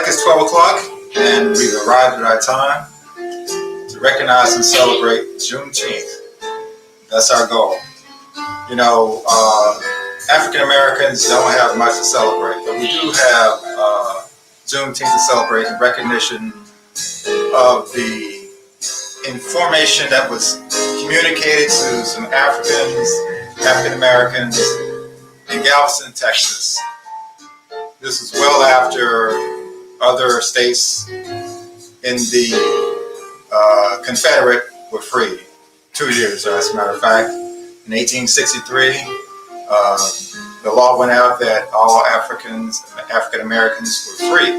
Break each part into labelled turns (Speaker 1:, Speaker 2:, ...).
Speaker 1: it's 12 o'clock, and we've arrived at our time to recognize and celebrate Juneteenth. That's our goal. You know, African Americans don't have much to celebrate, but we do have Juneteenth to celebrate in recognition of the information that was communicated to some African Americans in Galveston, Texas. This is well after other states in the Confederate were free. 2 years, as a matter of fact. In 1863, the law went out that all African Americans were free.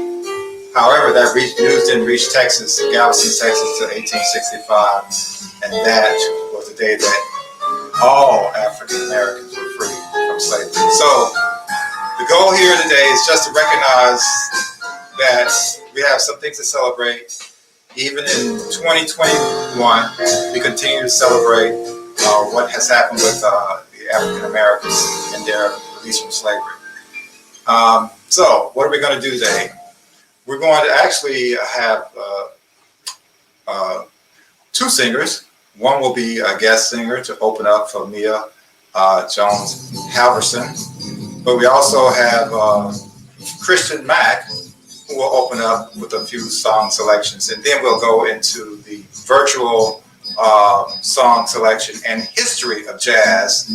Speaker 1: However, that news didn't reach Texas, Galveston, Texas, until 1865, and that was the day that all African Americans were free from slavery. So the goal here today is just to recognize that we have some things to celebrate. Even in 2021, we continue to celebrate what has happened with the African Americans and their release from slavery. So what are we going to do today? We're going to actually have two singers. One will be a guest singer to open up for Mia Jones Halverson. But we also have Christian Mack, who will open up with a few song selections. And then we'll go into the virtual song selection and history of jazz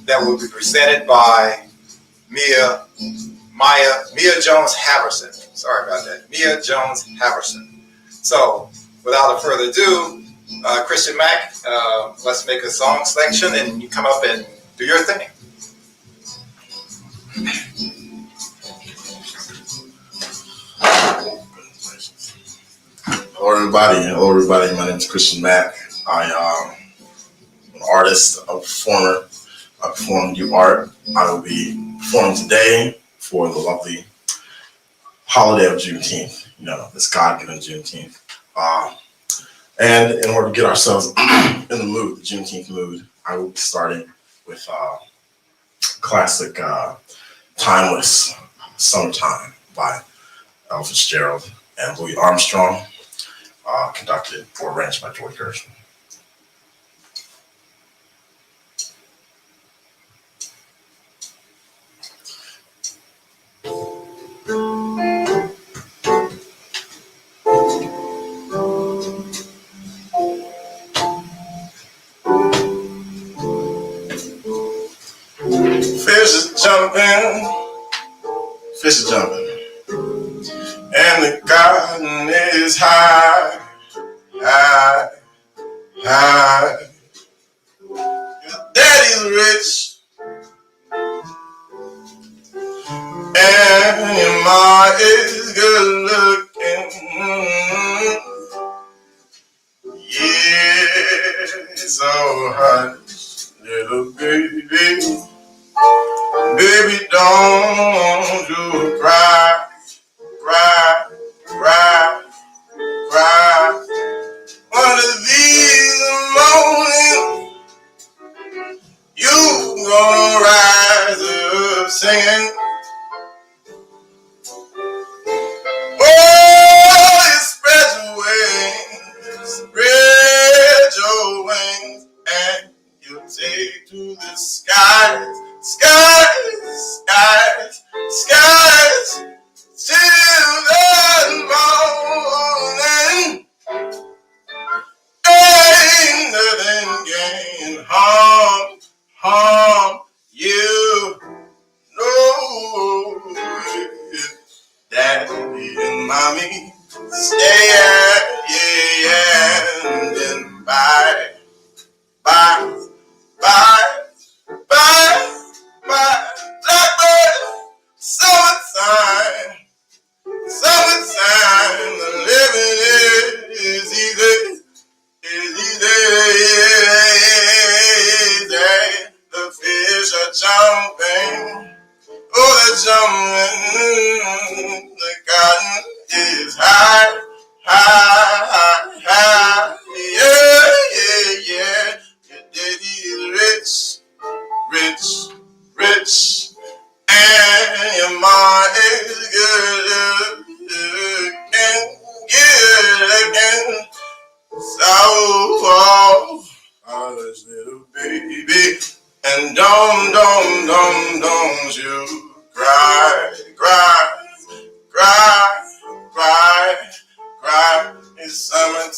Speaker 1: that will be presented by Mia Jones Halverson. Sorry about that. Mia Jones Halverson. So without further ado, Christian Mack, let's make a song selection and you come up and do your thing.
Speaker 2: Hello everybody. My name is Christian Mack. I am an artist, a performer. I perform new art. I will be performing today for the lovely holiday of Juneteenth. You know, this God-given Juneteenth. And in order to get ourselves in the mood, the Juneteenth mood, I will be starting with classic, timeless "Summertime" by Ella Fitzgerald and Louis Armstrong. Conducted or arranged by George Gershwin. Fish is jumping, and the garden is high. Your daddy's rich, and your ma is good looking. Yeah, so hush, little baby, don't you cry. One of these mornings, you gonna rise up singing. Oh, you spread your wings, and you take to the skies, till the morning.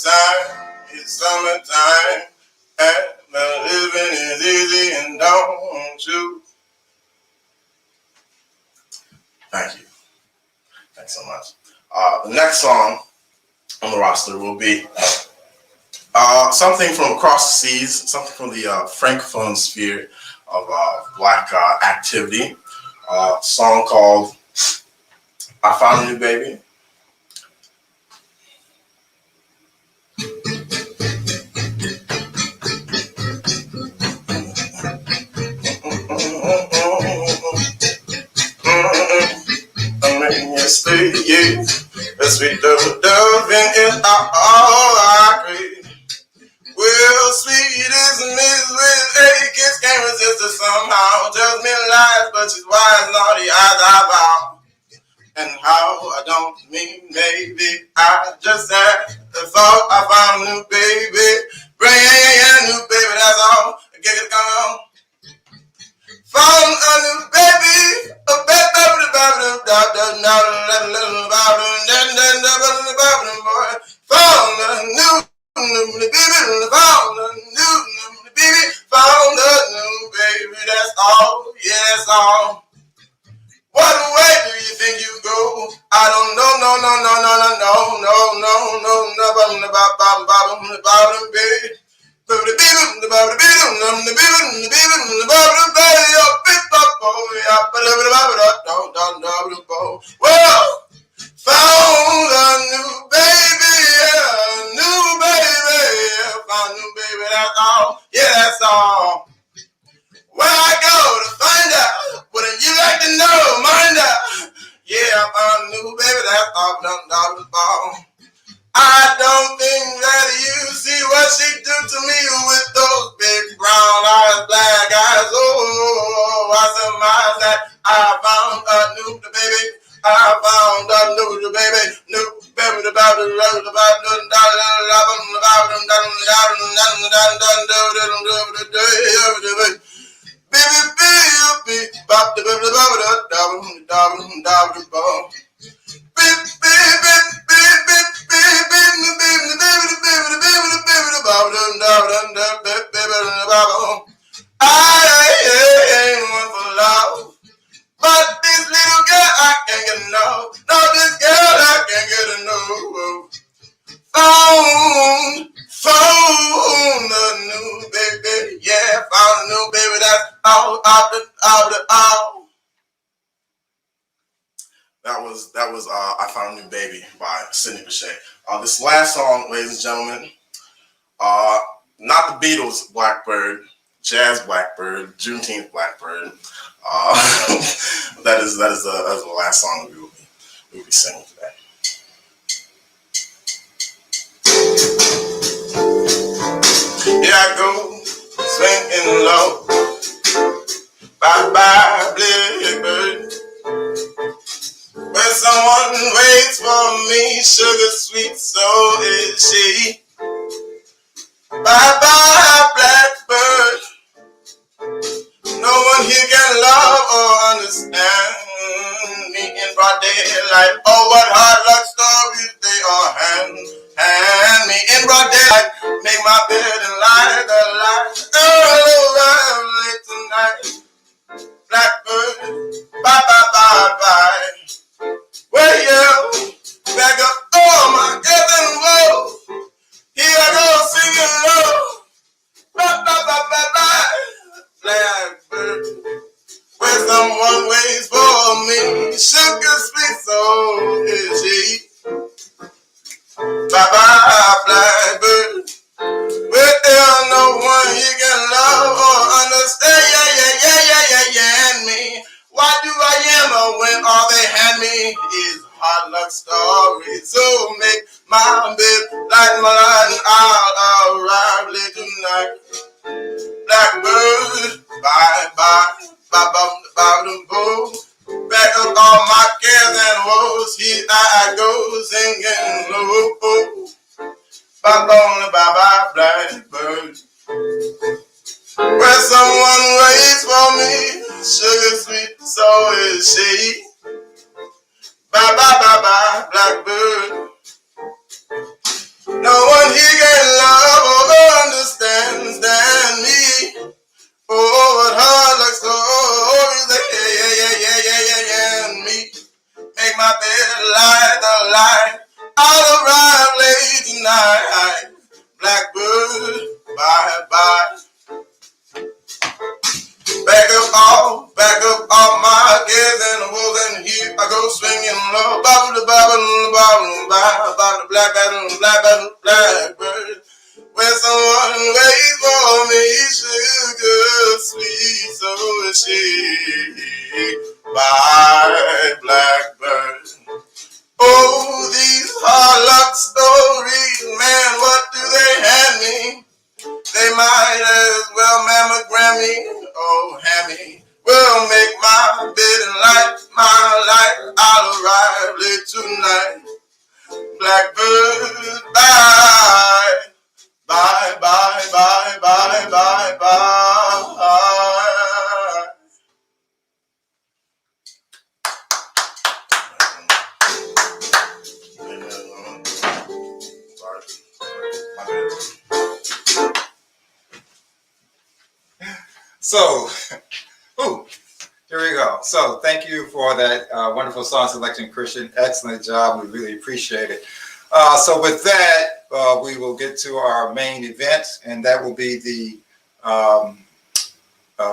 Speaker 2: summertime, it's summertime, and the living is easy, and don't you? Thank you. Thanks so much. The next song on the roster will be something from across the seas, something from the francophone sphere of Black activity. A song called "I Found a New Baby." Yeah, the sweet dove in all I crave. Well, sweet is Miss Kiss can't resist her somehow. Tells me lies, but she's wise, naughty eyes I vow. And how I don't mean maybe, I just had the thought I found a new baby. Bring a new baby, that's all. Get it going on. Found a new baby, a baby, found a new baby, that's all, yeah, that's all. What way do you think you go? I don't know, no, baby. Well, found a new baby, found a new baby, that's all, yeah, that's all. Where I go to find out, wouldn't you like to know, mind out? Yeah, I found a new baby, that's all, ball. I don't think that you see what she do to me with those big brown eyes, black eyes. Oh, I surmise that I found a new baby. I found a new baby, new baby about the road about the baby, bop the baby, I ain't one for love, but this little girl I can't get enough. No, this girl I can't get enough. Found a new baby, yeah, found a new baby. That's all, all. That was I Found a New Baby by Sidney Bechet. This last song, ladies and gentlemen, not the Beatles Blackbird, Jazz Blackbird, Juneteenth Blackbird. That is the last song that we will be singing today. Here I go, swinging low. Bye bye, blackbird. Where someone waits for me, sugar sweet, so is she. Bye bye, blackbird. No one here can love or understand me in broad daylight. Oh, what hard luck stories they all hand me in broad daylight. Make my bed and light the light. Oh, late tonight, blackbird. Bye bye bye bye. Well, yeah, back up all my earth and woe. Here I go singing low. Bye bye bye bye bye. Blackbird, where someone waits for me, sugar sweet, so is she. Bye bye, blackbird, where there's no one you can love or understand. Yeah, and me. Why do I yammer when all they hand me is hard luck stories? So make my bed like my light and I'll arrive late tonight. Blackbird, bye bye, bye bye, boo. Back up all my cares and woes. Here I go singing low. Bye bye, blackbird. Where someone waits for me, sugar sweet, so is she. Bye bye, blackbird. No one your hammy will make my bed and light my life. I'll arrive late tonight. Blackbird, bye. Bye, bye, bye, bye, bye, bye.
Speaker 1: So, ooh, here we go. So thank you for that wonderful song selection, Christian. Excellent job. We really appreciate it. So with that, we will get to our main event, and that will be the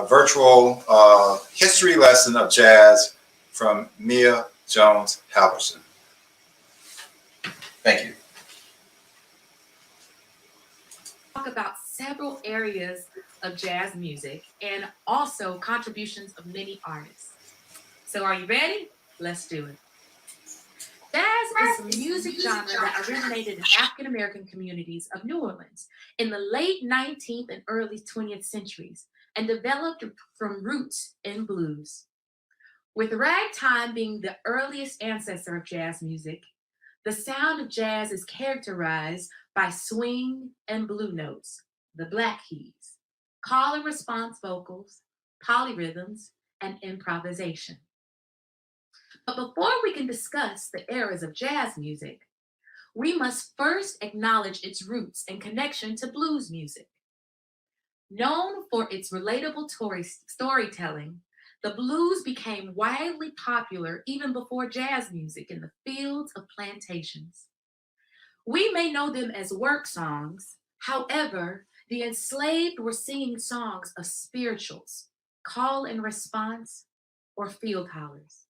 Speaker 1: virtual history lesson of jazz from Mia Jones Halverson. Thank you.
Speaker 3: Talk about several areas of jazz music and also contributions of many artists. So are you ready? Let's do it. Jazz is a music genre that originated in African American communities of New Orleans in the late 19th and early 20th centuries and developed from roots in blues. With ragtime being the earliest ancestor of jazz music, the sound of jazz is characterized by swing and blue notes, the black keys, call and response vocals, polyrhythms, and improvisation. But before we can discuss the eras of jazz music, we must first acknowledge its roots and connection to blues music. Known for its relatable storytelling, the blues became widely popular even before jazz music in the fields of plantations. We may know them as work songs. However, the enslaved were singing songs of spirituals, call and response, or field hollers.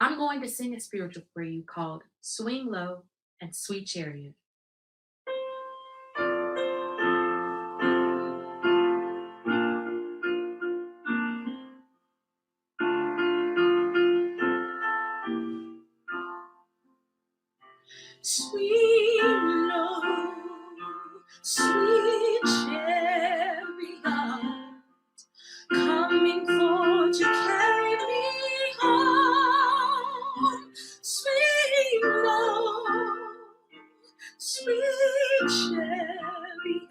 Speaker 3: I'm going to sing a spiritual for you called Swing Low and Sweet Chariot. Sweet low, sweet chariot, coming for to carry me home. Sweet low, sweet chariot,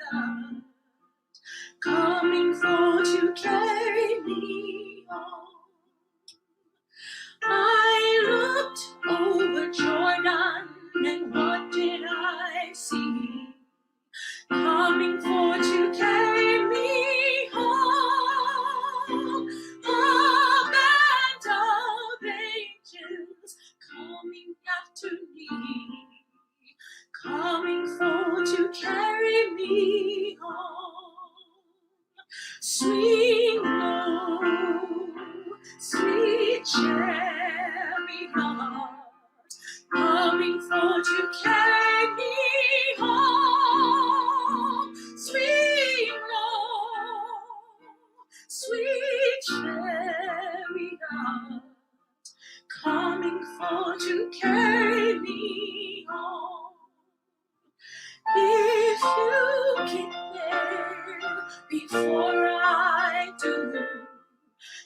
Speaker 3: coming for to carry me home. I looked over Jordan, and what did I see? Coming for to carry me home. A band of angels coming after me, coming for to carry me home. Swing low, sweet chariot, coming for to carry me home. Swing low, sweet chariot, coming for to carry me home. If you get there before I do,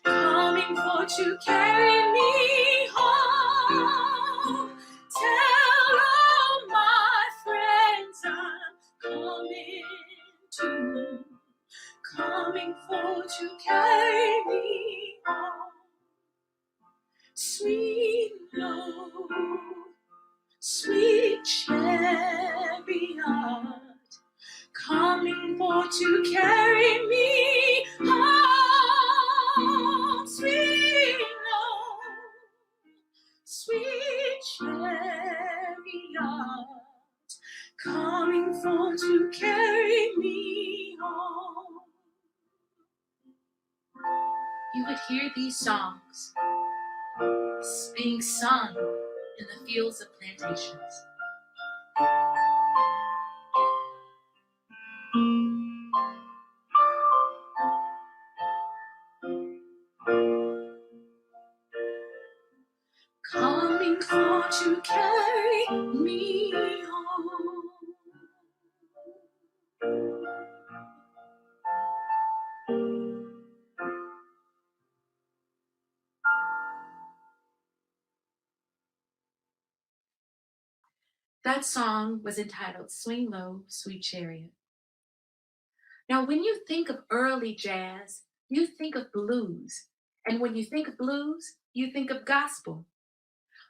Speaker 3: coming for to carry me home, tell all my friends I'm coming too, coming for to carry me home. Sweet low, sweet chariot, coming for to carry me home. Sweet low, sweet chariot, coming for to carry me home. You would hear these songs being sung in the fields of plantations. Coming for to carry me home. That song was entitled Swing Low, Sweet Chariot. Now, when you think of early jazz, you think of blues. And when you think of blues, you think of gospel.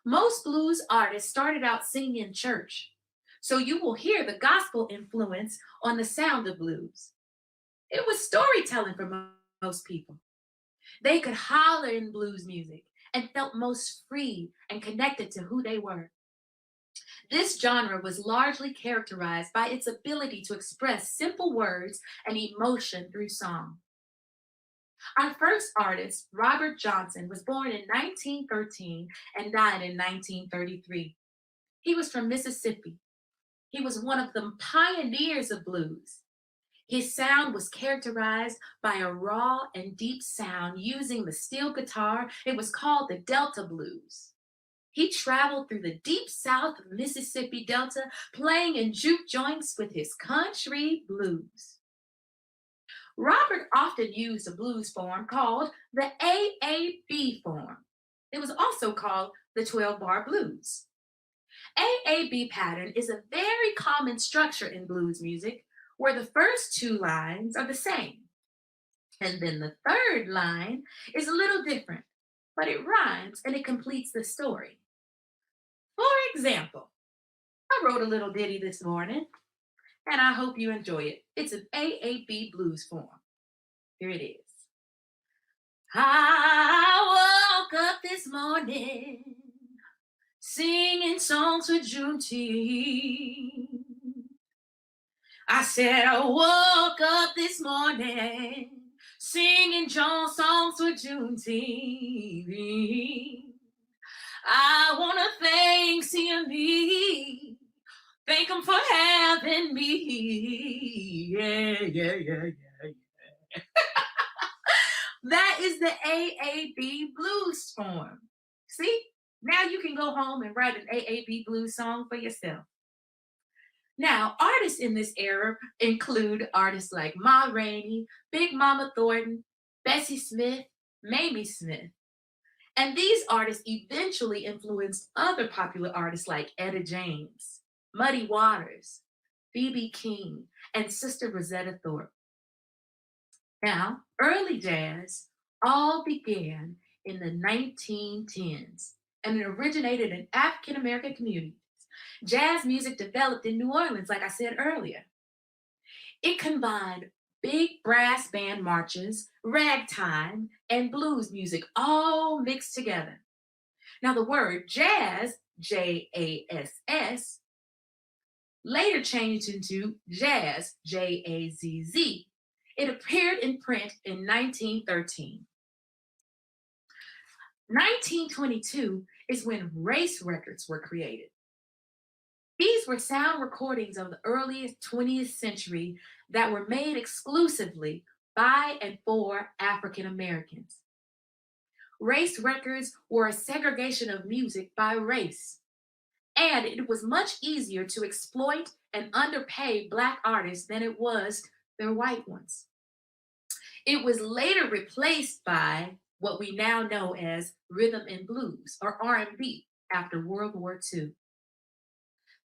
Speaker 3: Most blues artists started out singing in church, so you will hear the gospel influence on the sound of blues. It was storytelling for most people. They could holler in blues music and felt most free and connected to who they were. This genre was largely characterized by its ability to express simple words and emotion through song. Our first artist, Robert Johnson, was born in 1913 and died in 1933. He was from Mississippi. He was one of the pioneers of blues. His sound was characterized by a raw and deep sound using the steel guitar. It was called the Delta Blues. He traveled through the deep south of Mississippi Delta, playing in juke joints with his country blues. Robert often used a blues form called the AAB form. It was also called the 12-bar blues. AAB pattern is a very common structure in blues music where the first two lines are the same. And then the third line is a little different, but it rhymes and it completes the story. For example, I wrote a little ditty this morning, and I hope you enjoy it. It's an AAB blues form. Here it is. I woke up this morning singing songs for Juneteenth. I said I woke up this morning singing songs for Juneteenth. I want to thank CME. Thank them for having me. Yeah. That is the AAB blues form. See? Now you can go home and write an AAB blues song for yourself. Now, artists in this era include artists like Ma Rainey, Big Mama Thornton, Bessie Smith, Mamie Smith. And these artists eventually influenced other popular artists like Etta James, Muddy Waters, B.B. King, and Sister Rosetta Tharpe. Now, early jazz all began in the 1910s and it originated in African American communities. Jazz music developed in New Orleans, like I said earlier. It combined big brass band marches, ragtime, and blues music all mixed together. Now, the word jazz, J-A-S-S, later changed into jazz, J-A-Z-Z. It appeared in print in 1913. 1922 is when race records were created. These were sound recordings of the earliest 20th century that were made exclusively by and for African Americans. Race records were a segregation of music by race, and it was much easier to exploit and underpay Black artists than it was their white ones. It was later replaced by what we now know as rhythm and blues, or R&B, after World War II.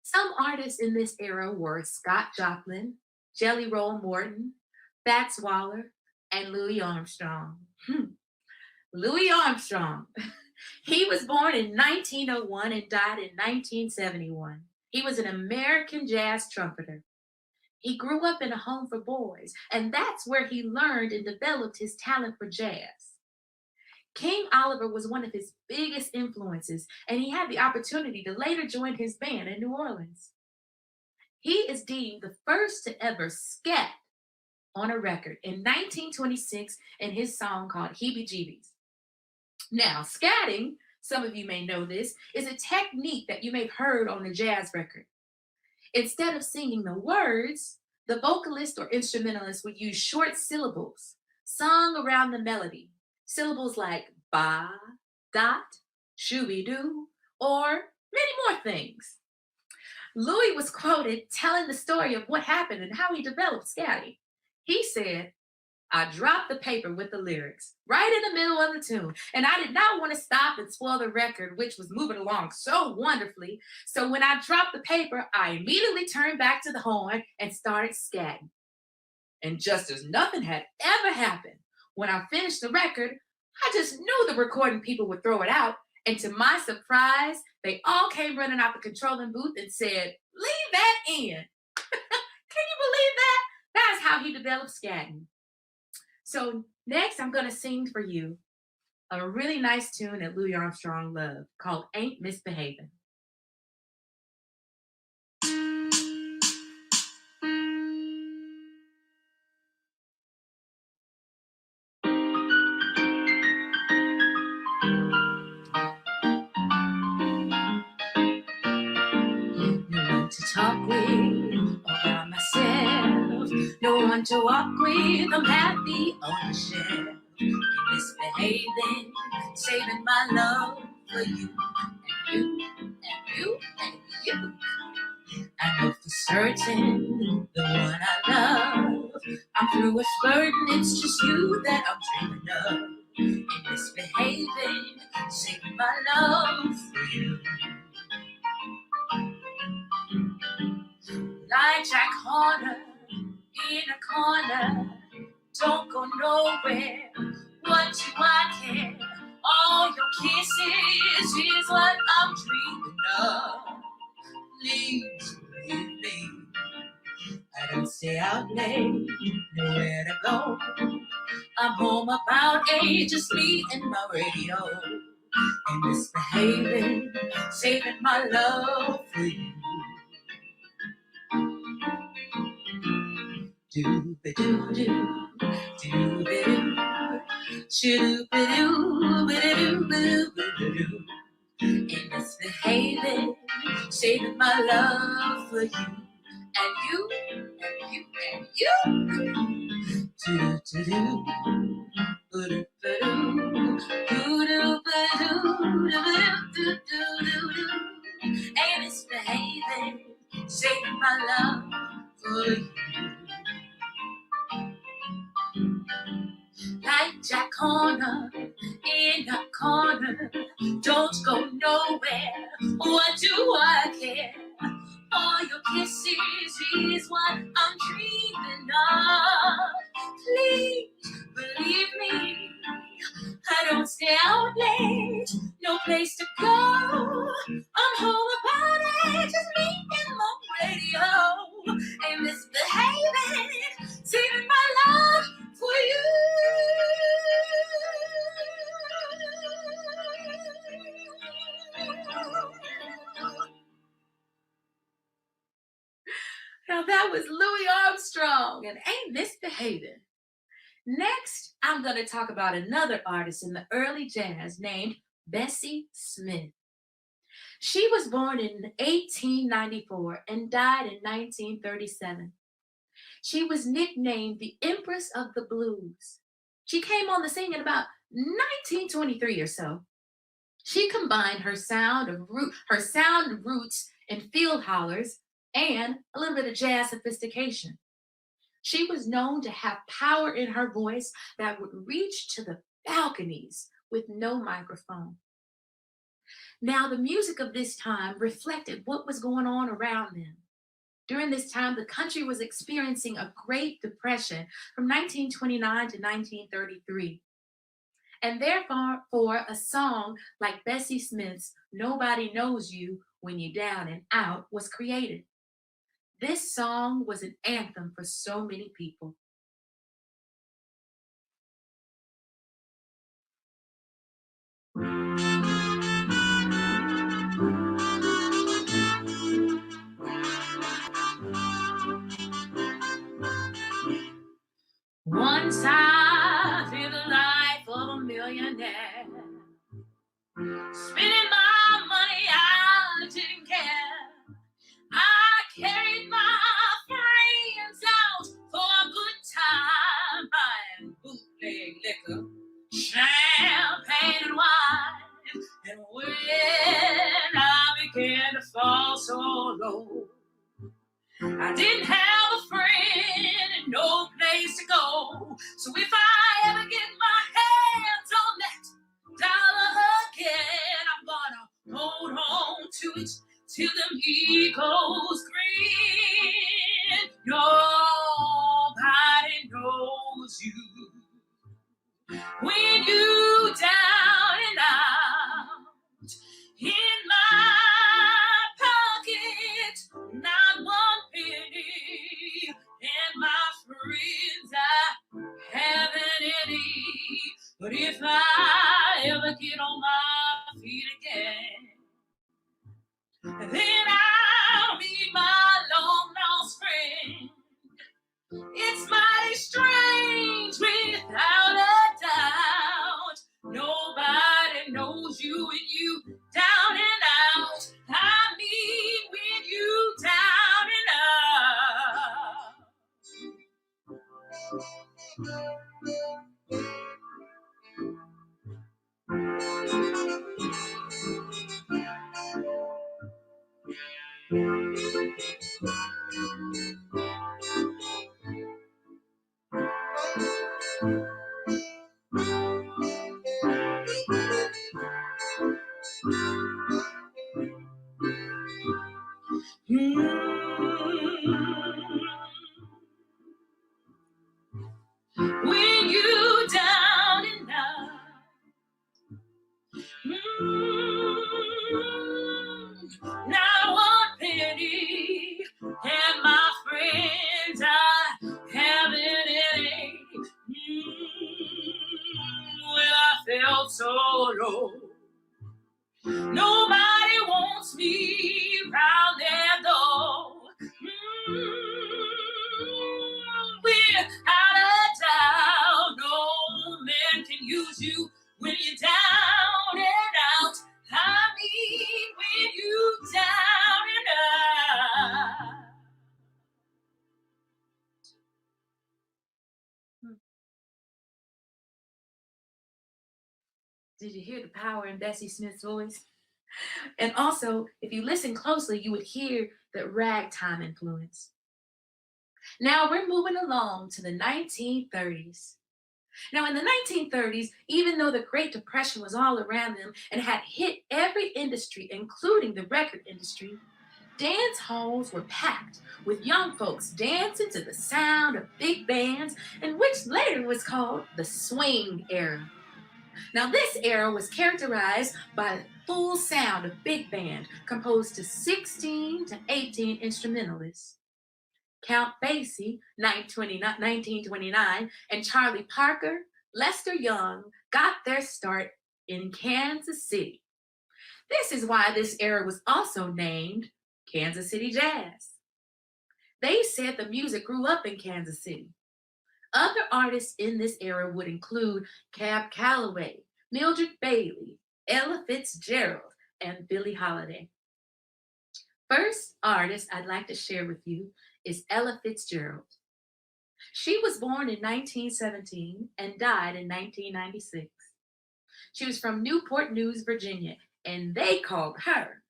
Speaker 3: Some artists in this era were Scott Joplin, Jelly Roll Morton, Fats Waller, and Louis Armstrong. Louis Armstrong. He was born in 1901 and died in 1971. He was an American jazz trumpeter. He grew up in a home for boys, and that's where he learned and developed his talent for jazz. King Oliver was one of his biggest influences, and he had the opportunity to later join his band in New Orleans. He is deemed the first to ever scat on a record in 1926 in his song called Heebie-Jeebies. Now, scatting, some of you may know this, is a technique that you may have heard on a jazz record. Instead of singing the words, the vocalist or instrumentalist would use short syllables sung around the melody. Syllables like ba, dot, shooby-doo, or many more things. Louis was quoted telling the story of what happened and how he developed scatting. He said, I dropped the paper with the lyrics right in the middle of the tune, and I did not want to stop and spoil the record, which was moving along so wonderfully. So when I dropped the paper, I immediately turned back to the horn and started scatting. And just as nothing had ever happened, when I finished the record, I just knew the recording people would throw it out. And to my surprise, they all came running out the controlling booth and said, "Leave that in." Can you believe that? That's how he developed scatting. So next, I'm going to sing for you a really nice tune that Louis Armstrong loved called "Ain't Misbehaving." No one to talk with all by myself. No one to walk with. I'm happy on the shelf. Ain't misbehaving, saving my love for you and you and you and you. I know for certain the one I love. I'm through with flirting, it's just you that I'm dreaming of. Ain't misbehaving, saving my love for you. Like Jack Horner in a corner, don't go nowhere. What do I care? All your kisses is what I'm dreaming of. Please believe me, I don't stay out late, nowhere to go. I'm home about 8, just me and my radio. And misbehaving, saving my love for you. Do-ba-doo-doo, do-ba-doo, shoo-ba-doo, ba-doo-ba-doo-ba-doo. Ain't misbehaving, saving my love for you. And you, and you, and you. Do-do-do, ba-doo-ba-doo, do-do-ba-doo, do-ba-doo-do-do-do-do. Ain't misbehaving, saving my love for you. Like Jack Horner in a corner, don't go nowhere. What do I care? All your kisses is what I'm dreaming of. Please believe me, I don't stay out late, no place to go. I'm home about 8, just me and my radio. Ain't misbehaving, saving my love for you. Now that was Louis Armstrong and Ain't Misbehaving. Next, I'm going to talk about another artist in the early jazz named Bessie Smith. She was born in 1894 and died in 1937. She was nicknamed the Empress of the Blues. She came on the scene in about 1923 or so. She combined her sound roots and field hollers and a little bit of jazz sophistication. She was known to have power in her voice that would reach to the balconies with no microphone. Now, the music of this time reflected what was going on around them. During this time, the country was experiencing a Great Depression from 1929 to 1933. And therefore, a song like Bessie Smith's "Nobody Knows You When You're Down and Out" was created. This song was an anthem for so many people. Once I lived the life of a millionaire, spending my money, I didn't care. I carried my friends out for a good time, buying bootleg liquor, champagne and wine. And when I began to fall so low, I didn't have a friend and no place to go. So if you down and out. In my pocket, not one penny, and my friends, I haven't any. But if I ever get on my feet again, then I'll meet my long lost friend. It's mighty strange without a doubt. Nobody knows you when you down and out. I mean when you down and out. When you down and out. Not one penny, and my friends, I haven't any. Well, I felt so low. Nobody wants me round there though. Without a doubt, no man can use you when you're down and out. I mean when you down and out. Did you hear the power in Bessie Smith's voice? And also, if you listen closely, you would hear the ragtime influence. Now we're moving along to the 1930s. Now, in the 1930s, even though the Great Depression was all around them and had hit every industry, including the record industry, dance halls were packed with young folks dancing to the sound of big bands, and which later was called the swing era. Now, this era was characterized by the full sound of big band composed to 16 to 18 instrumentalists. Count Basie, 1929, and Charlie Parker, Lester Young got their start in Kansas City. This is why this era was also named Kansas City Jazz. They said the music grew up in Kansas City. Other artists in this era would include Cab Calloway, Mildred Bailey, Ella Fitzgerald, and Billie Holiday. First artist I'd like to share with you is Ella Fitzgerald. She was born in 1917 and died in 1996. She was from Newport News, Virginia, and they called her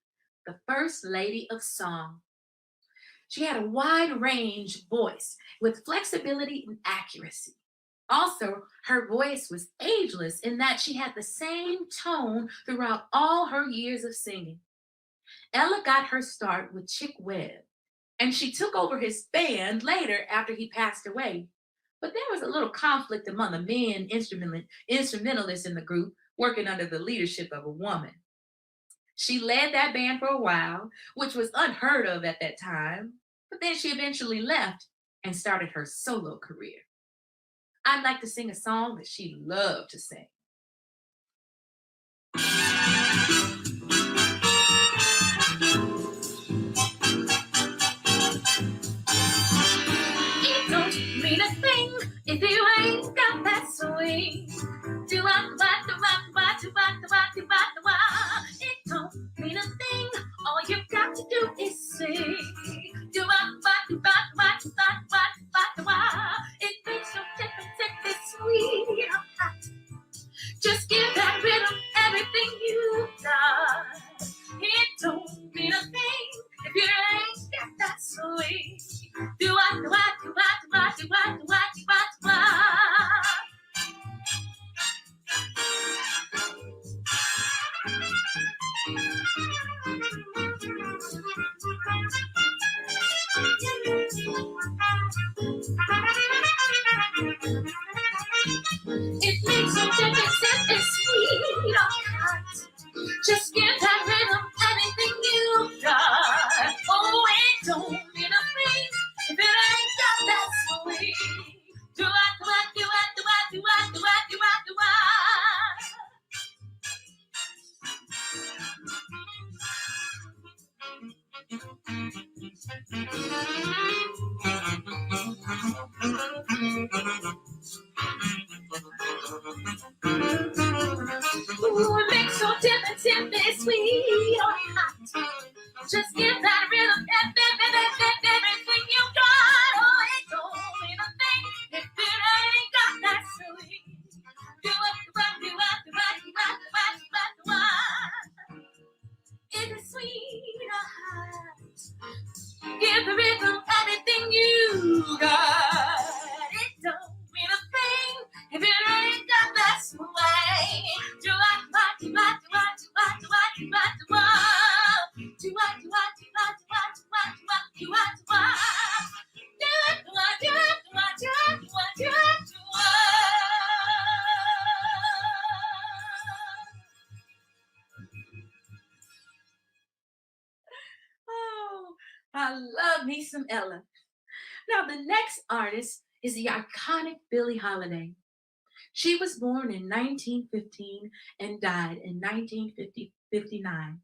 Speaker 3: the First Lady of Song. She had a wide range voice with flexibility and accuracy. Also, her voice was ageless in that she had the same tone throughout all her years of singing. Ella got her start with Chick Webb, and she took over his band later after he passed away. But there was a little conflict among the men instrumentalists in the group working under the leadership of a woman. She led that band for a while, which was unheard of at that time, but then she eventually left and started her solo career. I'd like to sing a song that she loved to sing. It don't mean a thing if you ain't got that swing. It don't mean a thing. All you got to do is sing. It makes your tippy sweet. Just give that rhythm everything you got. It don't mean a thing if you ain't got that swing. swing. Do I, do I, do I, do I, do I, do I, do I, do I. Ooh, it makes so tempting, sweet or hot. Just give that rhythm everything you got. Oh, it don't mean a thing if it ain't got that swing. Do it, do it, do it, do it, do it, do it, do it. Is it sweet or hot? Give the rhythm everything you got. It don't mean a thing if it ain't got that swing. Do I, do I, do I, do I, do I, do I, do I, do I. Do I, do I, do I, do I, do I, do I, do I, do I. Do I, do I, do I, do I, do I, do I, do I, do I. Oh, I love me some Ella. Now, the next artist is the iconic Billie Holiday. She was born in 1915 and died in 1959.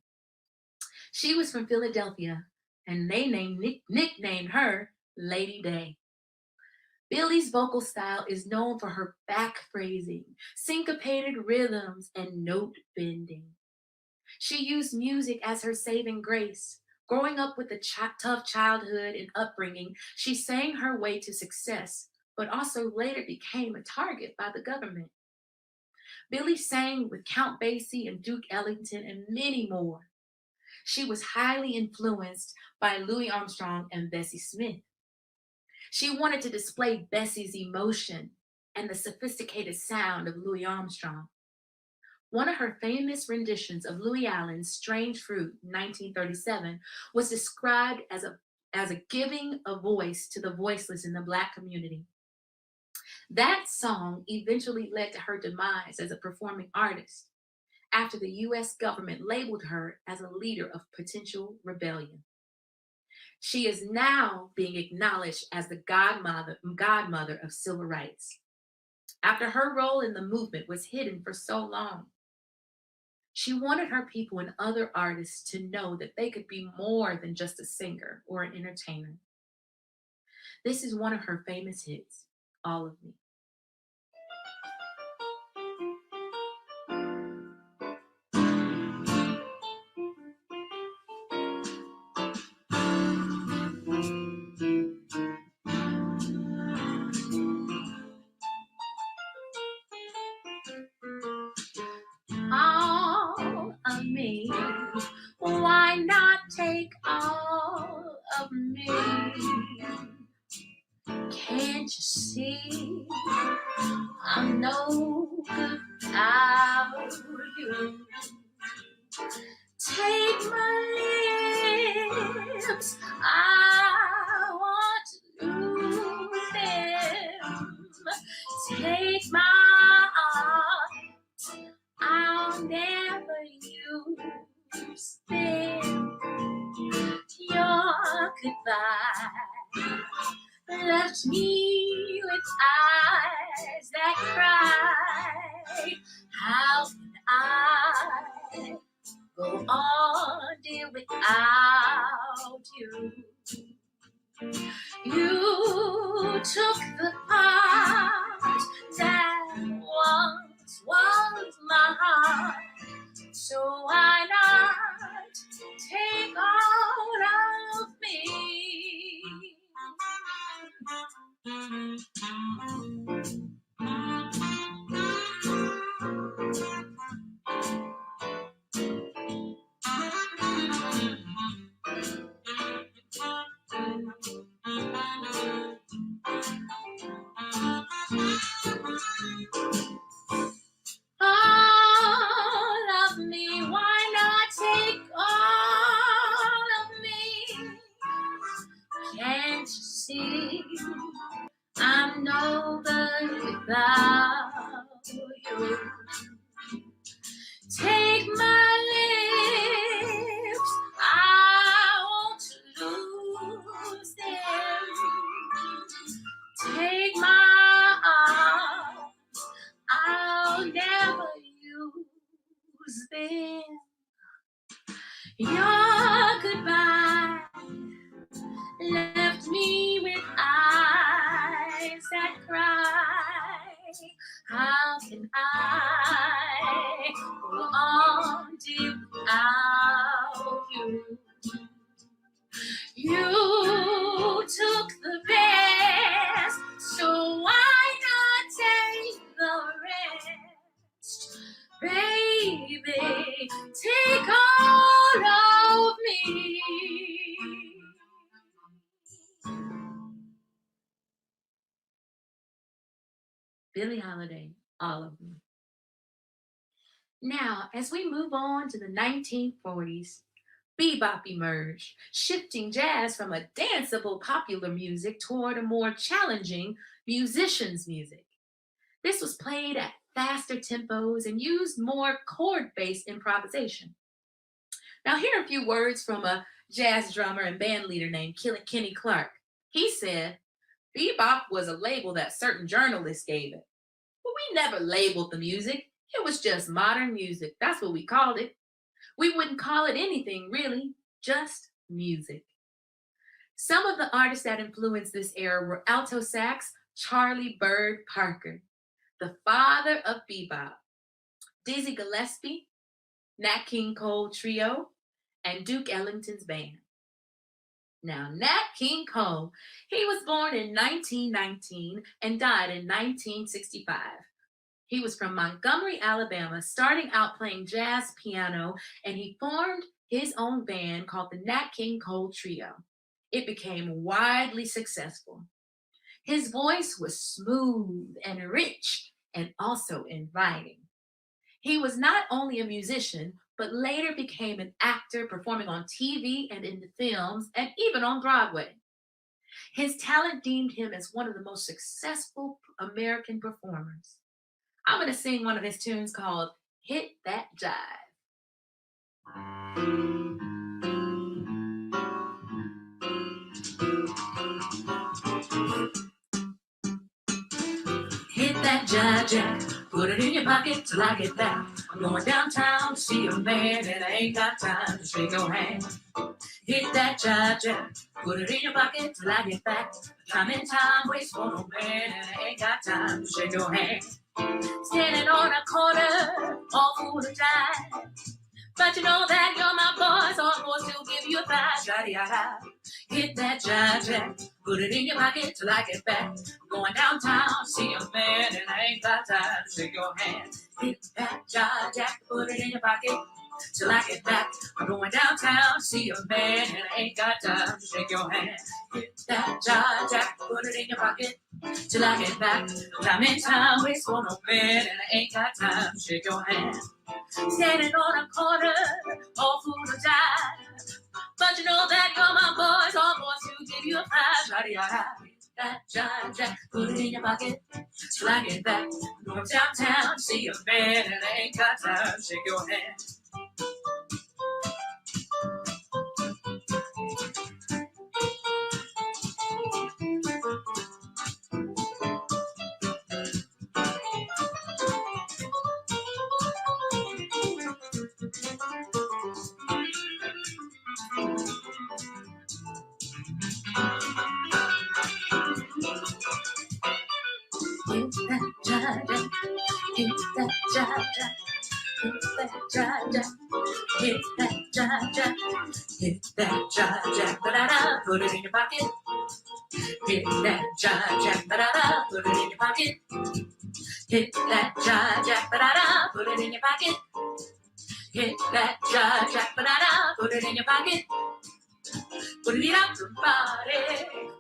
Speaker 3: She was from Philadelphia, and they nicknamed her Lady Day. Billie's vocal style is known for her back phrasing, syncopated rhythms, and note bending. She used music as her saving grace. Growing up with a tough childhood and upbringing, she sang her way to success, but also later became a target by the government. Billie sang with Count Basie and Duke Ellington and many more. She was highly influenced by Louis Armstrong and Bessie Smith. She wanted to display Bessie's emotion and the sophisticated sound of Louis Armstrong. One of her famous renditions of Louis Allen's Strange Fruit, 1937, was described as a giving a voice to the voiceless in the Black community. That song eventually led to her demise as a performing artist, after the U.S. government labeled her as a leader of potential rebellion. She is now being acknowledged as the godmother of civil rights, after her role in the movement was hidden for so long. She wanted her people and other artists to know that they could be more than just a singer or an entertainer. This is one of her famous hits, All of Me. All of me, why not take all of me? Can't you see I'm no good without you? Take my lips, I want to lose them. Take my heart, I'll never use them. Your goodbye left me with eyes that cry. How can I go on, dear, without you? You took the part that once was my heart, so why not take all of me? All of me, why not take all of me? Can't you see I'm no good without you? Take my lips, I want to lose them. Take Your goodbye left me with eyes that cry. How can I go on without you? You took the best, so why not take the rest? Baby, take all of me. Billie Holiday, all of me. Now, as we move on to the 1940s, bebop emerged, shifting jazz from a danceable popular music toward a more challenging musician's music. This was played at faster tempos and used more chord-based improvisation. Now, here are a few words from a jazz drummer and band leader named Kenny Clark. He said, bebop was a label that certain journalists gave it. But we never labeled the music. It was just modern music. That's what we called it. We wouldn't call it anything, really, just music. Some of the artists that influenced this era were alto sax Charlie Bird Parker, the father of bebop, Dizzy Gillespie, Nat King Cole Trio, and Duke Ellington's band. Now, Nat King Cole, he was born in 1919 and died in 1965. He was from Montgomery, Alabama, starting out playing jazz piano, and he formed his own band called the Nat King Cole Trio. It became widely successful. His voice was smooth and rich and also inviting. He was not only a musician, but later became an actor performing on TV and in the films and even on Broadway. His talent deemed him as one of the most successful American performers. I'm going to sing one of his tunes called Hit That Jive. Hit that jive, Jack. Put it in your pocket till I get back. I'm going downtown to see a man and I ain't got time to shake your hand. Hit that jive, Jack. Put it in your pocket till I get back. Time and time waits for no man and I ain't got time to shake your hand. Standing on a corner, all full of jive. But you know that you're my boy, so I'm going to give you a five. Yada-yada. Hit that jive, Jack. Put it in your pocket till I get back. I'm going downtown to see a man, and I ain't got time to shake your hand. Hit that jive, Jack. Put it in your pocket till I get back. I'm going downtown to see a man, and I ain't got time to shake your hand. Hit that jive, Jack. Put it in your pocket till I get back. Time and time waits for no man, and I ain't got time to shake your hand. Standing on a corner, all full of jive. But you know that you're my boy, so I'm going to give you a five. Yada-yada. That jive, Jack. Put it in your pocket till I get back. I'm going downtown to see a man, and I ain't got time to shake your hand. Hit that jive, Jack. Hit that jive, Jack. Hit that jive, Jack. Hit that jive, Jack. Hit that jive, Jack. Da-da-da. Put it in your pocket. Hit that jive, Jack. Da-da-da. Put it in your pocket. Hit that jive, Jack. Da-da-da. Put it in your pocket. Hit that jive, Jack. Da-da-da. Put it in your pocket. Put it up to body.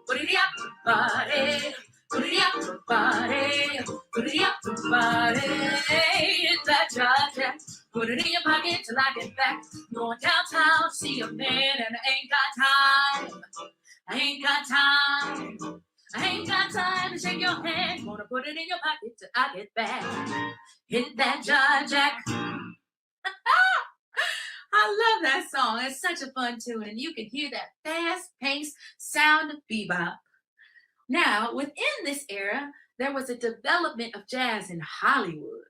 Speaker 3: Put it up to body. Put it up to body. Put it up to body. Hit that jive, Jack. Put it in your pocket till I get back. Going downtown to see a man and I ain't got time. I ain't got time. I ain't got time to shake your hand. Gonna put it in your pocket till I get back. Hit that jive, Jack. I love that song. It's such a fun tune, and you can hear that fast-paced sound of bebop. Now, within this era, there was a development of jazz in Hollywood.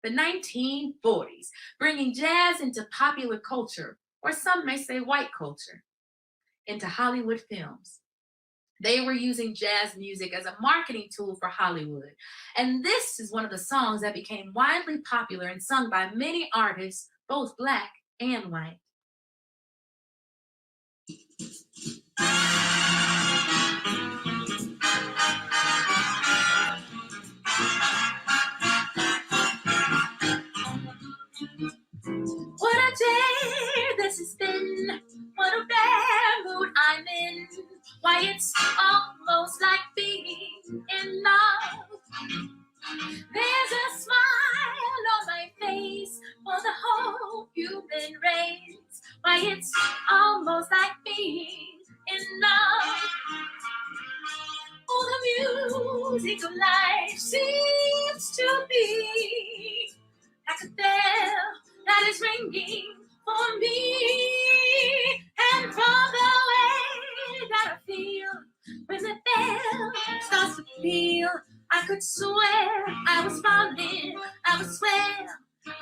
Speaker 3: The 1940s, bringing jazz into popular culture, or some may say white culture, into Hollywood films. They were using jazz music as a marketing tool for Hollywood. And this is one of the songs that became widely popular and sung by many artists, both black and white. What a day this has been. What a bad mood I'm in. Why, it's almost like being in love. There's a smile on my face for the hope you've been raised. Why, it's almost like being in love. Oh, the music of life seems to be like a bell that is ringing for me. And from the way that I feel when the bell starts to peal, I could swear I was falling. I would swear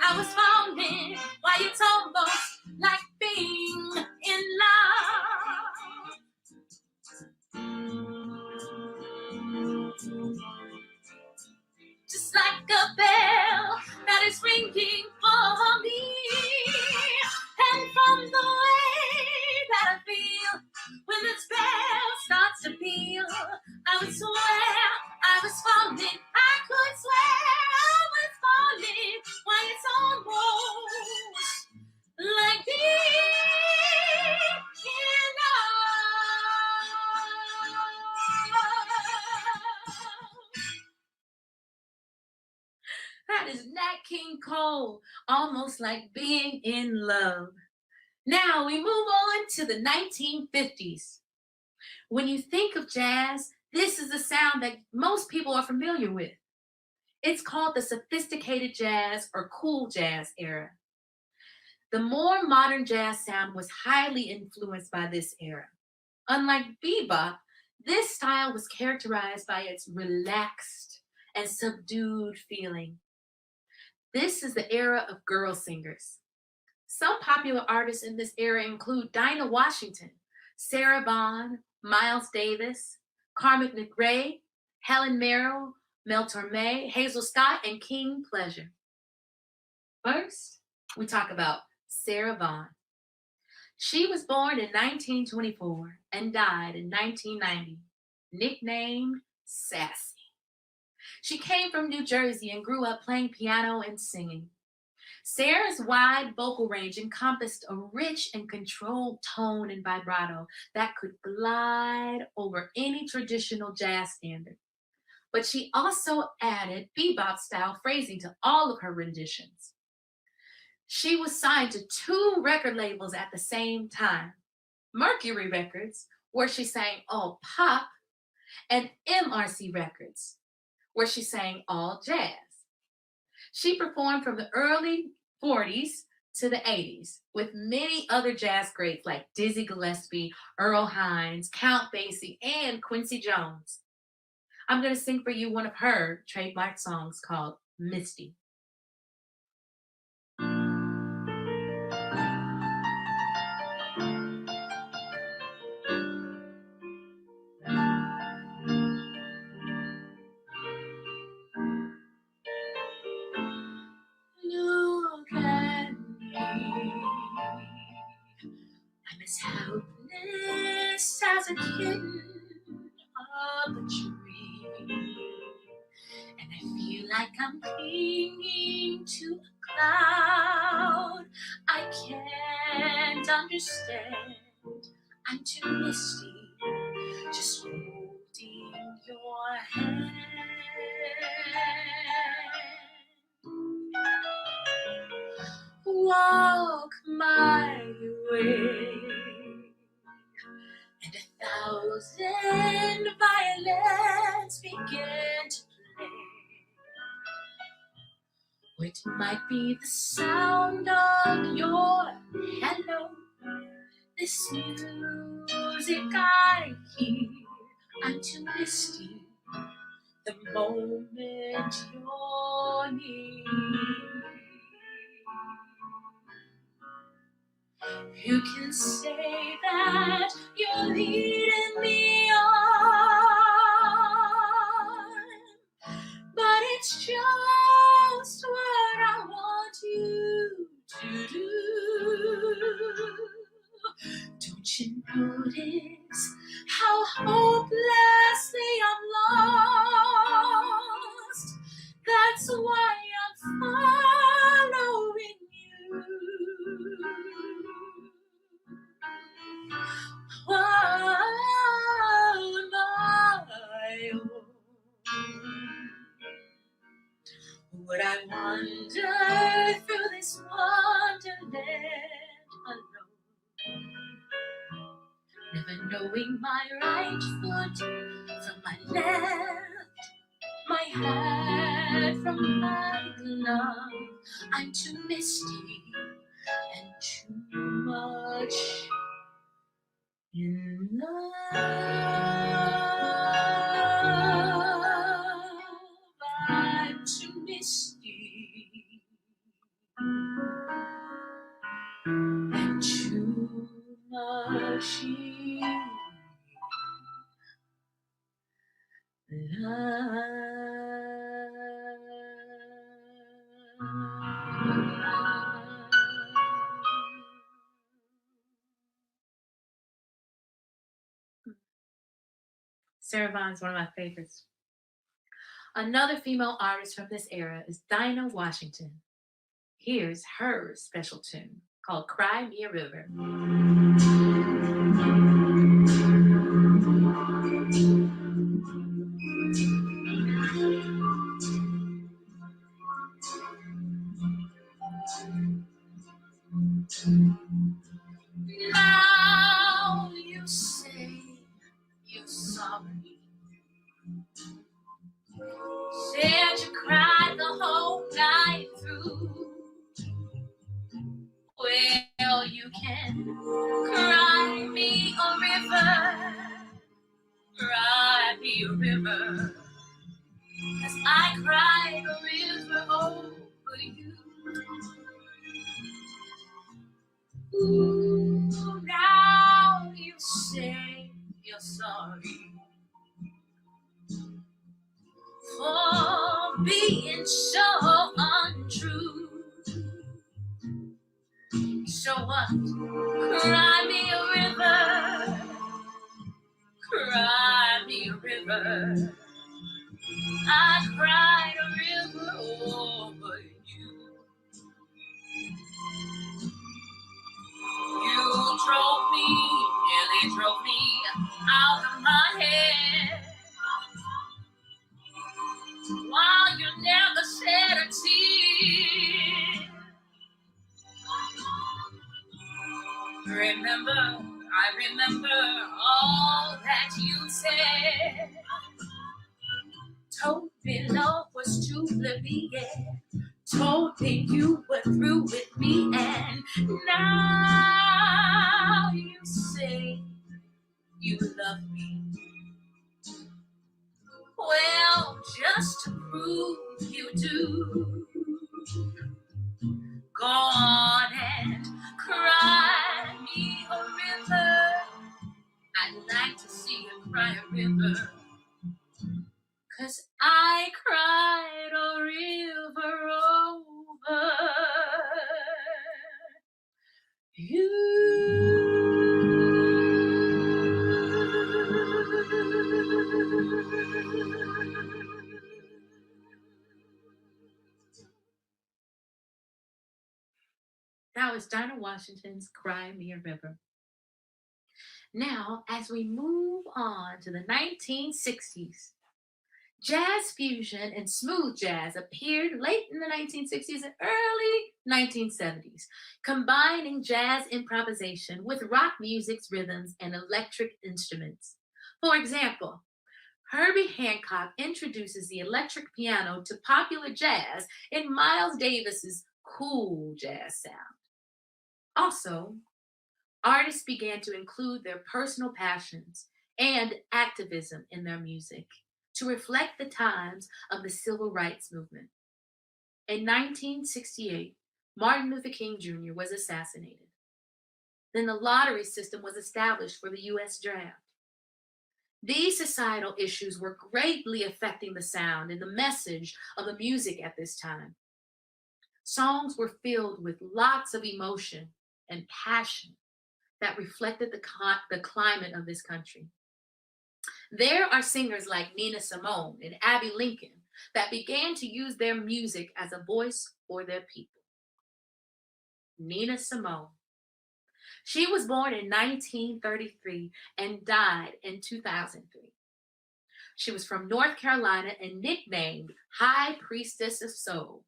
Speaker 3: I was falling. Why, it's almost like being in love. Just like a bell that is ringing for me. And from the way that I feel when this bell starts to peal, I would swear I was falling. I could swear I was falling. Why, it's almost like being in love. That is Nat King Cole, almost like being in love. Now we move on to the 1950s. When you think of jazz, this is the sound that most people are familiar with. It's called the sophisticated jazz or cool jazz era. The more modern jazz sound was highly influenced by this era. Unlike bebop, this style was characterized by its relaxed and subdued feeling. This is the era of girl singers. Some popular artists in this era include Dinah Washington, Sarah Vaughan, Miles Davis, Carmen McRae, Helen Merrill, Mel Torme, Hazel Scott, and King Pleasure. First, we talk about Sarah Vaughan. She was born in 1924 and died in 1990, nicknamed Sassy. She came from New Jersey and grew up playing piano and singing. Sarah's wide vocal range encompassed a rich and controlled tone and vibrato that could glide over any traditional jazz standard. But she also added bebop-style phrasing to all of her renditions. She was signed to 2 record labels at the same time, Mercury Records, where she sang all pop, and MRC Records, where she sang all jazz. She performed from the early 40s to the 80s with many other jazz greats like Dizzy Gillespie, Earl Hines, Count Basie, and Quincy Jones. I'm going to sing for you one of her trademark songs called Misty. Look at me, I'm as helpless as a kitten up a tree, and I feel like I'm clinging to a cloud. I can't understand, I'm too misty, just holding your hand. Walk my way, and 1,000 violins begin to play. Or it might be the sound of your hello, this music I hear. I'm too misty the moment you're near. You can say that you're leading me on, but it's just what I want you to do. Don't you notice how hopelessly I'm lost? That's why I'm following you. On my own. Would I wander through this wonderland alone, never knowing my right foot from my left, my hat from my glove? I'm too misty and too much in love. I'm too misty and too much in love. Sarah Vaughan's one of my favorites. Another female artist from this era is Dinah Washington. Here's her special tune called Cry Me a River. Now you say you're sorry. Said you cried the whole night through. Well, you can cry me a river. Cry me a river. 'Cause I cried a river over you. Ooh, now you say you're sorry for being so untrue. So what? Cry me a river. Cry me a river. I cried a river over you. You drove me, nearly drove me out of my head. While you never shed a tear. Remember, I remember all that you said. Told me love was too oblivion. Told me you were through with me, and now you say you love me. Well, just to prove you do, go on and cry me a river. I'd like to see you cry a river. 'Cause I cried a river over you. That was Dinah Washington's Cry Me a River. Now, as we move on to the 1960s, jazz fusion and smooth jazz appeared late in the 1960s and early 1970s, combining jazz improvisation with rock music's rhythms and electric instruments. For example, Herbie Hancock introduces the electric piano to popular jazz in Miles Davis's cool jazz sound. Also, artists began to include their personal passions and activism in their music to reflect the times of the civil rights movement. In 1968, Martin Luther King Jr. was assassinated. Then the lottery system was established for the U.S. draft. These societal issues were greatly affecting the sound and the message of the music at this time. Songs were filled with lots of emotion and passion that reflected the climate of this country. There are singers like Nina Simone and Abbey Lincoln that began to use their music as a voice for their people. Nina Simone. She was born in 1933 and died in 2003. She was from North Carolina and nicknamed High Priestess of Soul.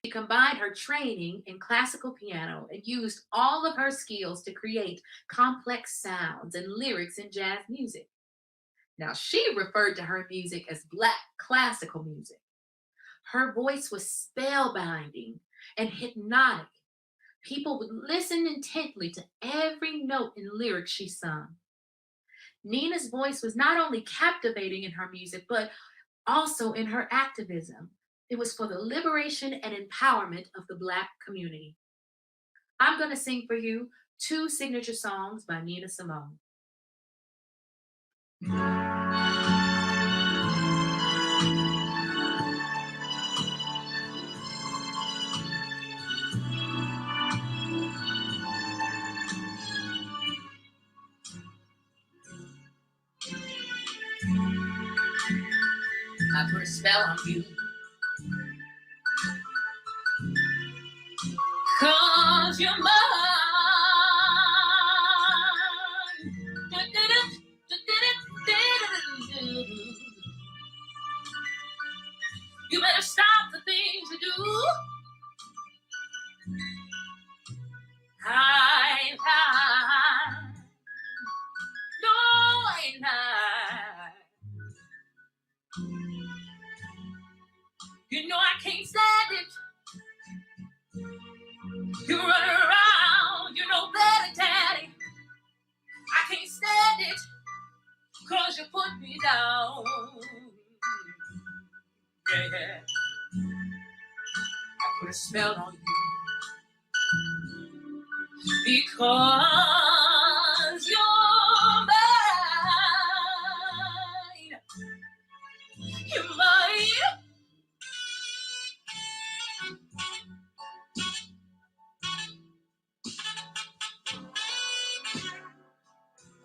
Speaker 3: She combined her training in classical piano and used all of her skills to create complex sounds and lyrics in jazz music. Now, she referred to her music as Black classical music. Her voice was spellbinding and hypnotic. People would listen intently to every note and lyric she sung. Nina's voice was not only captivating in her music, but also in her activism. It was for the liberation and empowerment of the Black community. I'm going to sing for you 2 signature songs by Nina Simone. I put a spell on you, 'cause you're mine. You better stop the things you do. I'm no, I'm not. You know I can't stand it. You run around, you know better, Daddy. I can't stand it, 'cause you put me down. Yeah. I put a spell on you, because you're mine. You're mine.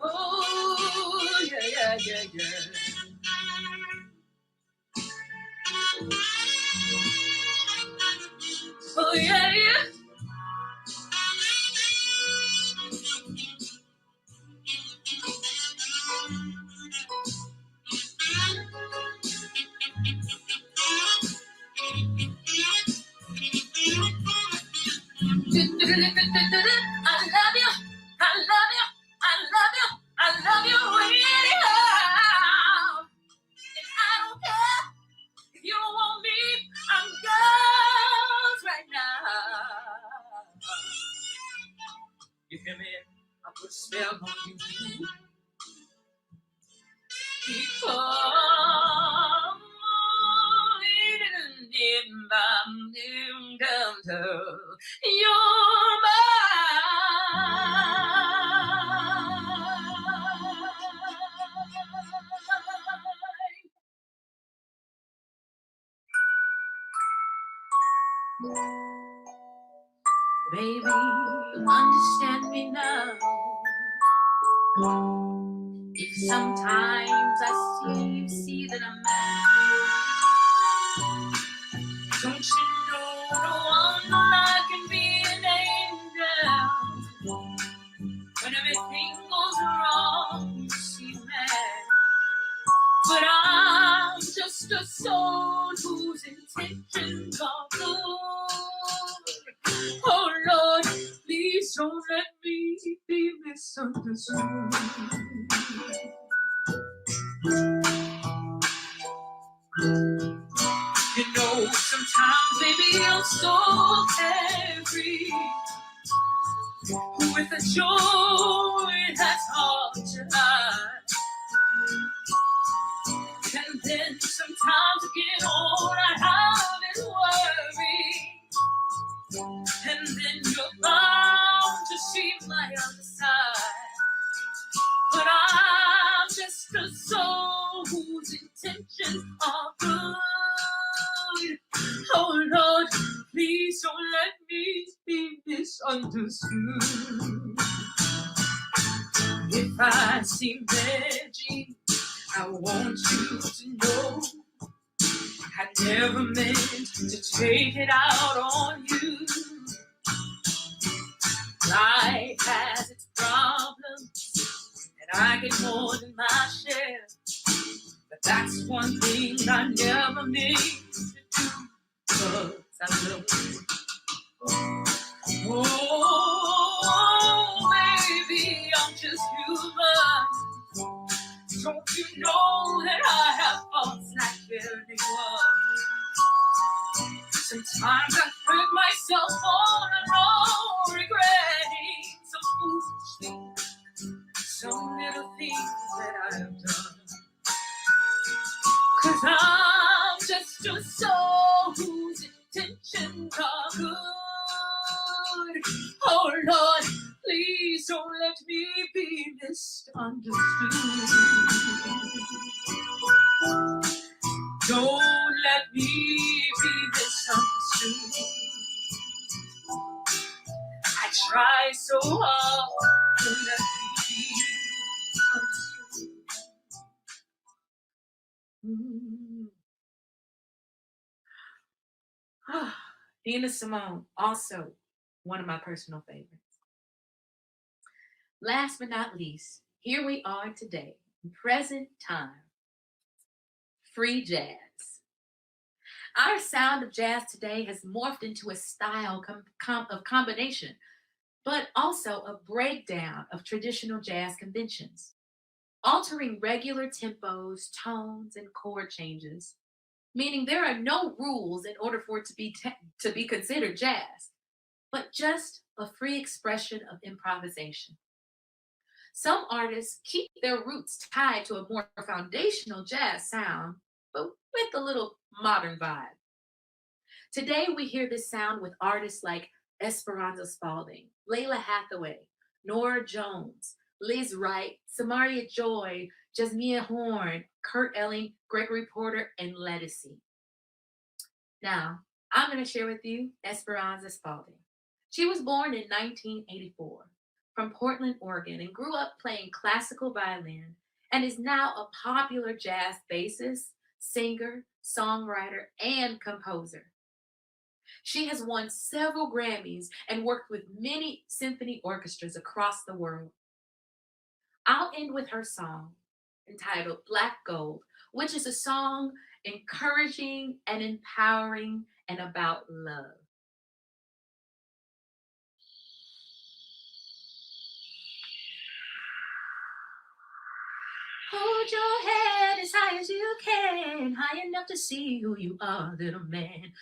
Speaker 3: Oh, yeah. Oh, yeah. I love you anyhow. And I don't care if you don't want me, I'm yours right now. You hear me? I put a spell on you, because you're mine. Baby, you understand me now. If sometimes I see that I'm mad, don't you know no one like can be an angel? When everything goes wrong, you seem mad. But I'm just a soul whose intentions are good. Oh Lord, please don't let me be misunderstood. You know, sometimes, baby, I'm so carefree, with a joy that's hard to hide. And then sometimes again, all I have is worry. And then you're bound to see my other side. misunderstood. If I seem edgy, I want you to know I never meant to take it out on you. Life has its problems, and I get more than my share. But that's one thing I never meant to do, 'cause I love you. Oh, baby, I'm just human. Don't you know that I have faults like anyone? Sometimes I hurt myself all alone, regretting some foolish things, some little things that I have done. 'Cause I'm just a soul whose intentions are good. Oh Lord, please don't let me be misunderstood. Don't let me be misunderstood. I try so hard to let me be understood. Nina Simone, also one of my personal favorites. Last but not least, here we are today, in present time. Free jazz. Our sound of jazz today has morphed into a style of combination, but also a breakdown of traditional jazz conventions, altering regular tempos, tones, and chord changes, meaning there are no rules in order for it to be considered jazz, but just a free expression of improvisation. Some artists keep their roots tied to a more foundational jazz sound, but with a little modern vibe. Today, we hear this sound with artists like Esperanza Spalding, Layla Hathaway, Nora Jones, Liz Wright, Samaria Joy, Jasmine Horn, Kurt Elling, Gregory Porter, and Ledisi. Now, I'm going to share with you Esperanza Spalding. She was born in 1984 from Portland, Oregon, and grew up playing classical violin and is now a popular jazz bassist, singer, songwriter, and composer. She has won several Grammys and worked with many symphony orchestras across the world. I'll end with her song entitled Black Gold, which is a song encouraging and empowering and about love. Hold your head as high as you can, high enough to see who you are, little man.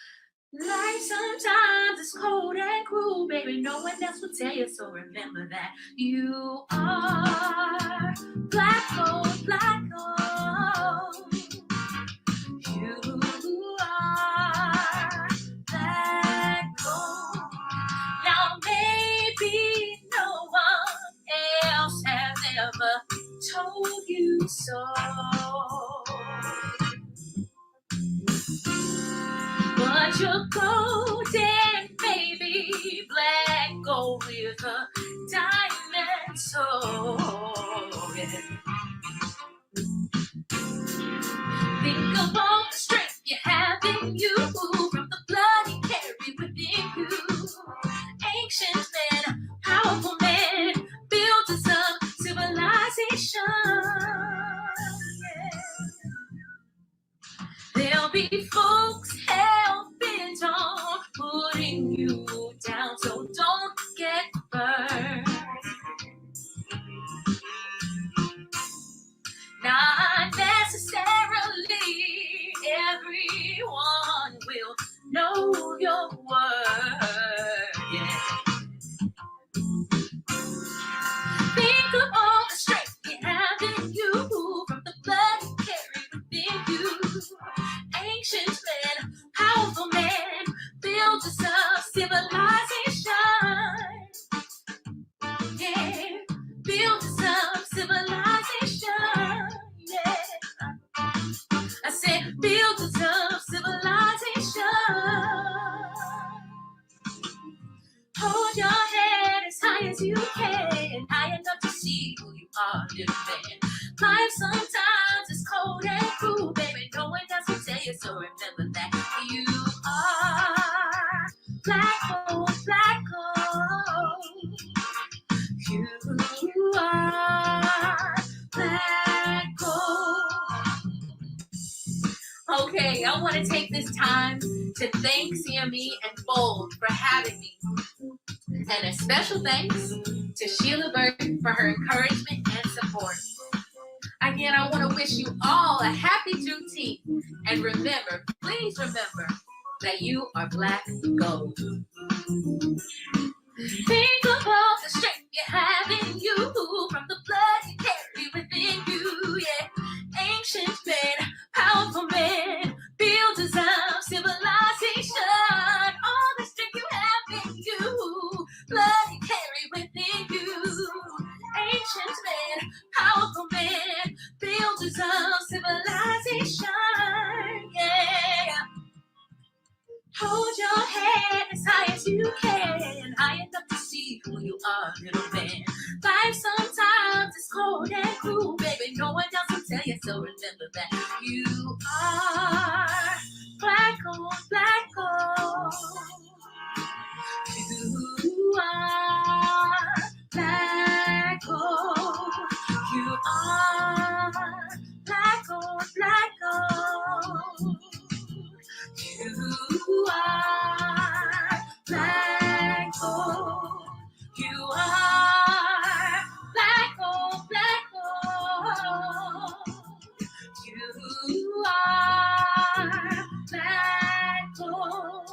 Speaker 3: Life sometimes is cold and cruel, baby, no one else will tell you, so remember that you are black gold, black gold. You are black gold. Now maybe no one else has ever told you so, but you're golden, baby, black gold with a diamond soul. Yeah. Think of all the strength you have in you, from the blood you carry within you. Ancient men, powerful men, builders of civilization. Yeah. There'll be folks hell-bent on putting you down, so don't get burned. Not necessarily everyone will know your word. Yeah. Think of all the strength you have in you, from the blood you carry within you. Ancient men, powerful men, builders of civilization. Yeah, builders of civilization. Yeah, I said builders of civilization. Hold your head you, so remember that you are black gold, black gold. You are black gold. Okay, I want to take this time to thank CME and Fold for having me. And a special thanks to Sheila Burton for her encouragement and support. Again, I want to wish you all a happy Juneteenth. And remember, please remember that you are black gold. Think about the strength you have in you from the blood you carry within you. Yeah, ancient men, powerful men, builders of civilization. All the strength you have in you, blood you carry within you. Ancient men, powerful men, builders of civilization. Yeah. Hold your head as high as you can, high enough to see who you are, little man. Life sometimes is cold and cruel, baby. No one else will tell you, so remember that you are black gold, black gold. You are black gold. You are black gold, black gold. You are black gold. You are black gold, black gold. You are black gold.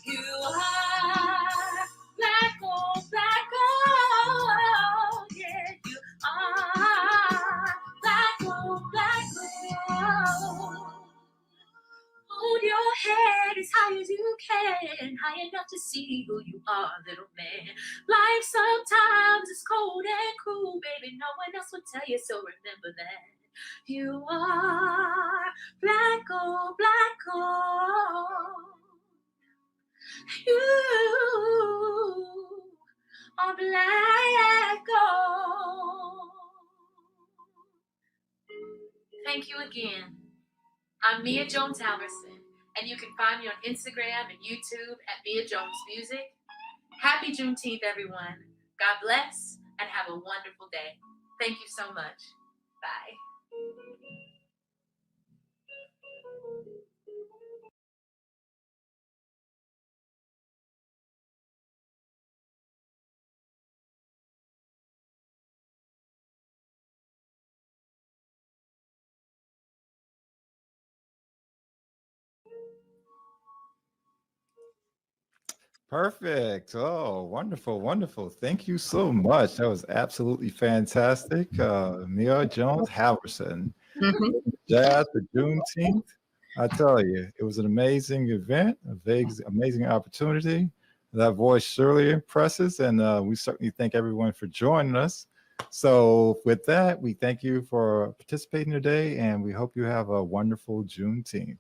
Speaker 3: You are black gold, black gold. Yeah, you are black gold, black gold. Hold your head as high as you can, high enough to see who you are, little man. Life sometimes is cold and cruel, baby. No one else will tell you, so remember that. You are black gold, black gold. You are black gold. Thank you again. I'm Mia Jones Halverson, and you can find me on Instagram and YouTube at Mia Jones Music. Happy Juneteenth, everyone. God bless, and have a wonderful day. Thank you so much. Bye.
Speaker 4: Perfect. Oh, wonderful, wonderful. Thank you so much. That was absolutely fantastic. Mia Jones Halverson, Jazz for Juneteenth. I tell you, it was an amazing event, amazing opportunity. That voice surely impresses, and we certainly thank everyone for joining us. So, with that, we thank you for participating today, and we hope you have a wonderful Juneteenth.